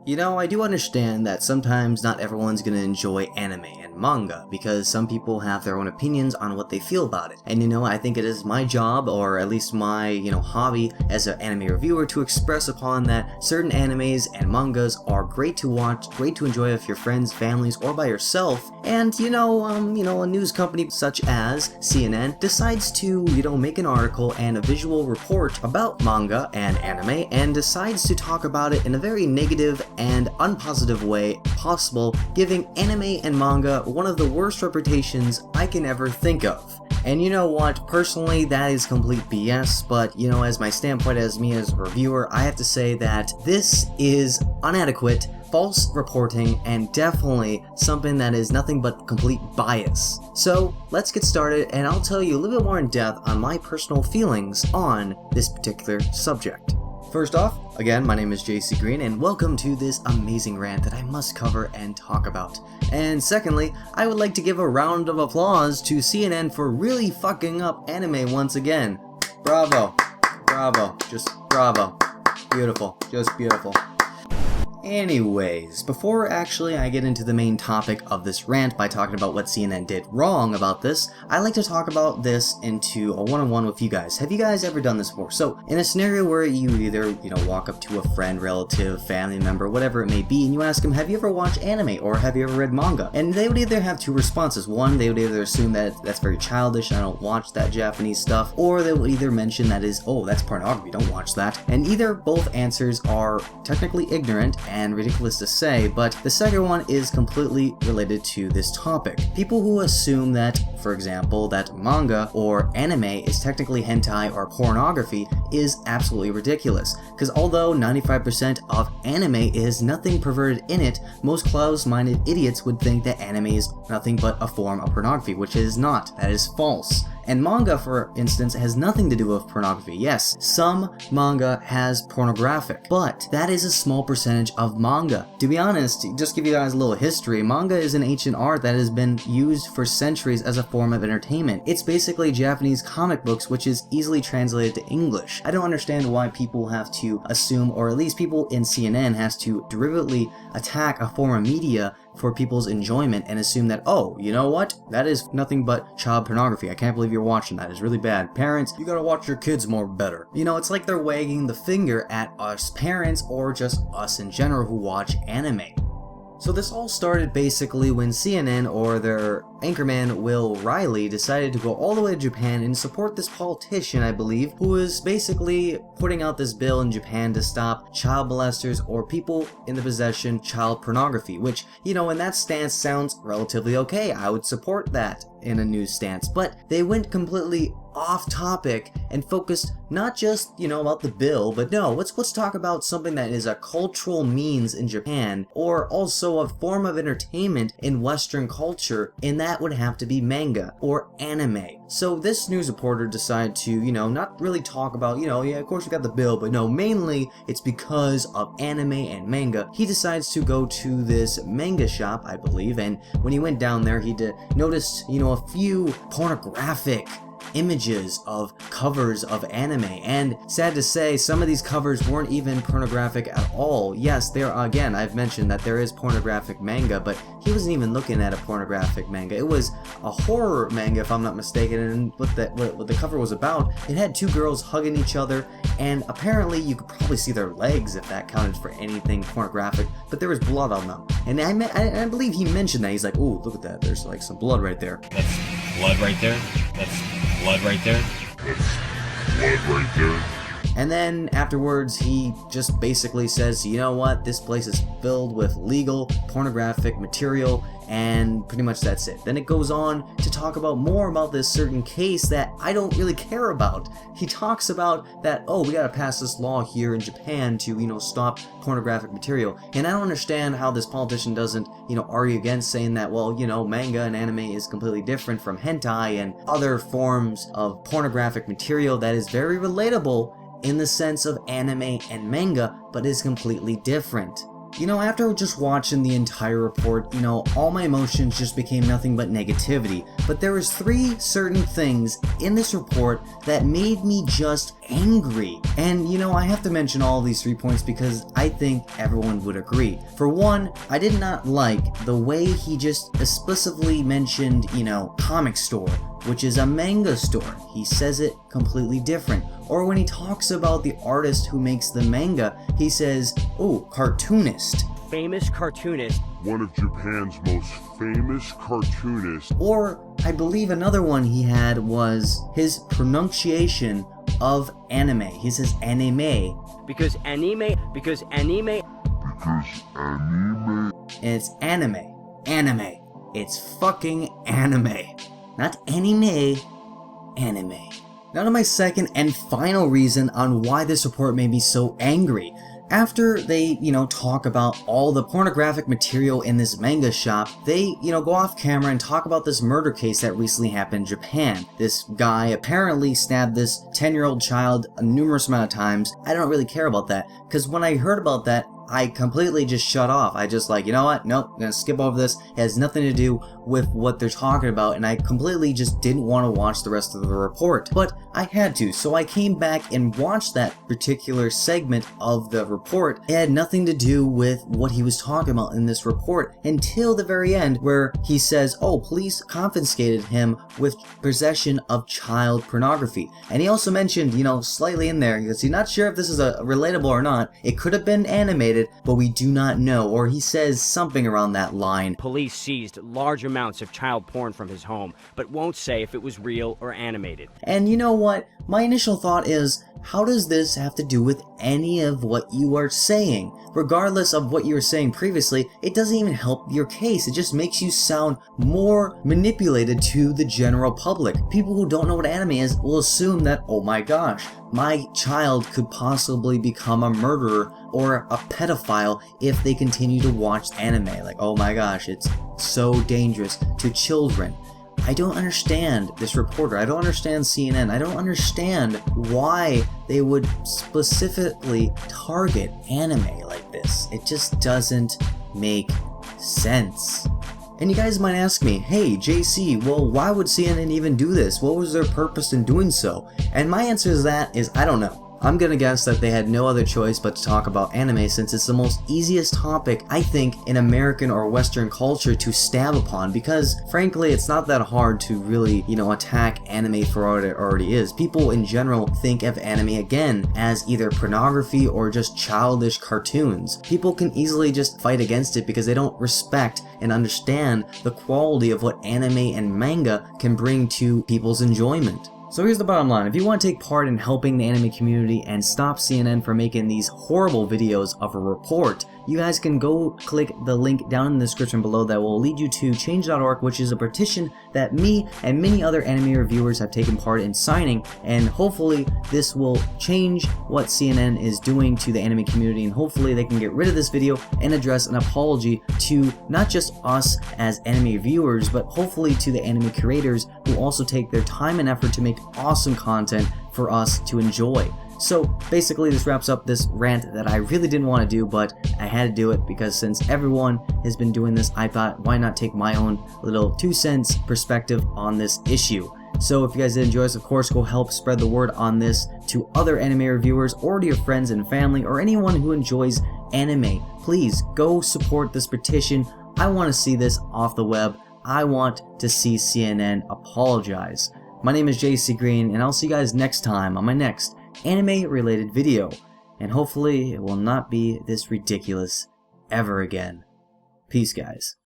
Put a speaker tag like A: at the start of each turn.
A: You know, I do understand that sometimes not everyone's gonna enjoy anime and manga, because some people have their own opinions on what they feel about it. And you know, I think it is my job, or at least my, hobby as an anime reviewer, to express upon that certain animes and mangas are great to watch, great to enjoy with your friends, families, or by yourself. And a news company such as CNN decides to, make an article and a visual report about manga and anime, and decides to talk about it in a very negative and unpositive way possible, giving anime and manga one of the worst reputations I can ever think of. And you know what, personally that is complete BS, but as my standpoint as me as a reviewer, I have to say that this is inadequate, false reporting, and definitely something that is nothing but complete bias. So let's get started, and I'll tell you a little bit more in depth on my personal feelings on this particular subject. First off, again, my name is JcGreen, and welcome to this amazing rant that I must cover and talk about. And secondly, I would like to give a round of applause to CNN for really fucking up anime once again. Bravo. Bravo. Just bravo. Beautiful. Just beautiful. Anyways, before actually I get into the main topic of this rant by talking about what CNN did wrong about this, I like to talk about this into a one-on-one with you guys. Have you guys ever done this before? So, in a scenario where you either, walk up to a friend, relative, family member, whatever it may be, and you ask them, have you ever watched anime, or have you ever read manga? And they would either have two responses. One, they would either assume that that's very childish and I don't watch that Japanese stuff, or they would either mention that is, oh, that's pornography, don't watch that. And either both answers are technically ignorant and ridiculous to say, but the second one is completely related to this topic. People who assume that, for example, that manga or anime is technically hentai or pornography is absolutely ridiculous, because although 95% of anime is nothing perverted in it, most close-minded idiots would think that anime is nothing but a form of pornography, which it is not. That is false. And manga, for instance, has nothing to do with pornography. Yes, some manga has pornographic, but that is a small percentage of manga. To be honest, just give you guys a little history, manga is an ancient art that has been used for centuries as a form of entertainment. It's basically Japanese comic books, which is easily translated to English. I don't understand why people have to assume, or at least people in CNN has to deliberately attack a form of media for people's enjoyment and assume that, oh, you know what? That is nothing but child pornography. I can't believe you're watching that. It's really bad. Parents, you gotta watch your kids more better. It's like they're wagging the finger at us parents or just us in general who watch anime. So this all started basically when CNN or their anchorman Will Riley decided to go all the way to Japan and support this politician, I believe, who was basically putting out this bill in Japan to stop child molesters or people in the possession of child pornography, which, in that stance sounds relatively okay. I would support that in a news stance, but they went completely off topic and focused not just, about the bill, but no, let's talk about something that is a cultural means in Japan, or also a form of entertainment in Western culture, and that would have to be manga or anime. So this news reporter decided to, not really talk about, yeah, of course we got the bill, but no, mainly it's because of anime and manga. He decides to go to this manga shop, I believe, and when he went down there, he noticed, a few pornographic images of covers of anime, and sad to say, some of these covers weren't even pornographic at all. Yes, again, I've mentioned that there is pornographic manga, but he wasn't even looking at a pornographic manga. It was a horror manga, if I'm not mistaken, and what the cover was about, it had two girls hugging each other, and apparently you could probably see their legs if that counted for anything pornographic, but there was blood on them. And I believe he mentioned that. He's like, ooh, look at that, there's like some blood right there.
B: That's blood right there. That's blood right there. That's blood right there.
A: And then afterwards, he just basically says, you know what, this place is filled with legal pornographic material, and pretty much that's it. Then it goes on to talk about more about this certain case that I don't really care about. He talks about that, oh, we gotta pass this law here in Japan to, stop pornographic material. And I don't understand how this politician doesn't, argue against saying that, well, manga and anime is completely different from hentai and other forms of pornographic material that is very relatable in the sense of anime and manga, but is completely different. You know, after just watching the entire report, you know, all my emotions just became nothing but negativity. But there was 3 certain things in this report that made me just angry. And you know, I have to mention all these 3 points because I think everyone would agree. For one, I did not like the way he just explicitly mentioned, you know, comic store, which is a manga store. He says it completely different. Or when he talks about the artist who makes the manga, he says, oh, cartoonist.
C: Famous cartoonist.
D: One of Japan's most famous cartoonists.
A: Or, I believe another one he had was his pronunciation of anime. He says anime.
C: Because anime.
D: Because anime.
A: And it's anime. Anime. It's fucking anime. Not anime. Anime. Now to my second and final reason on why this report made me so angry. After they, you know, talk about all the pornographic material in this manga shop, they, you know, go off camera and talk about this murder case that recently happened in Japan. This guy apparently stabbed this 10-year-old child a numerous amount of times. I don't really care about that, because when I heard about that, I completely just shut off. I just like, you know what? Nope, I'm gonna skip over this. It has nothing to do with what they're talking about, and I completely just didn't want to watch the rest of the report. But I had to, so I came back and watched that particular segment of the report. It had nothing to do with what he was talking about in this report until the very end, where he says, oh, police confiscated him with possession of child pornography. And he also mentioned, you know, slightly in there, because he's not sure if this is relatable or not. It could have been animated, but we do not know. Or he says something around that line.
C: Police seized large amounts of child porn from his home, but won't say if it was real or animated.
A: And you know what? My initial thought is, how does this have to do with any of what you are saying? Regardless of what you were saying previously, it doesn't even help your case. It just makes you sound more manipulated to the general public. People who don't know what anime is will assume that, oh my gosh, my child could possibly become a murderer or a pedophile if they continue to watch anime. Like, oh my gosh, it's so dangerous to children. I don't understand this reporter. I don't understand CNN. I don't understand why they would specifically target anime like this. It just doesn't make sense. And you guys might ask me, hey JC, well, why would CNN even do this? What was their purpose in doing so? And my answer to that is, I don't know. I'm gonna guess that they had no other choice but to talk about anime, since it's the most easiest topic, I think, in American or Western culture to stab upon, because frankly, it's not that hard to really, you know, attack anime for what it already is. People in general think of anime, again, as either pornography or just childish cartoons. People can easily just fight against it because they don't respect and understand the quality of what anime and manga can bring to people's enjoyment. So here's the bottom line. If you want to take part in helping the anime community and stop CNN from making these horrible videos of a report, you guys can go click the link down in the description below that will lead you to change.org, which is a petition that me and many other anime reviewers have taken part in signing, and hopefully this will change what CNN is doing to the anime community, and hopefully they can get rid of this video and address an apology to not just us as anime viewers, but hopefully to the anime creators who also take their time and effort to make awesome content for us to enjoy. So basically this wraps up this rant that I really didn't want to do, but I had to do it because since everyone has been doing this, I thought why not take my own little 2 cents perspective on this issue. So if you guys did enjoy this, of course, go help spread the word on this to other anime reviewers or to your friends and family or anyone who enjoys anime. Please go support this petition. I want to see this off the web. I want to see CNN apologize. My name is JcGreen, and I'll see you guys next time on my next anime related video, and hopefully it will not be this ridiculous ever again. Peace, guys.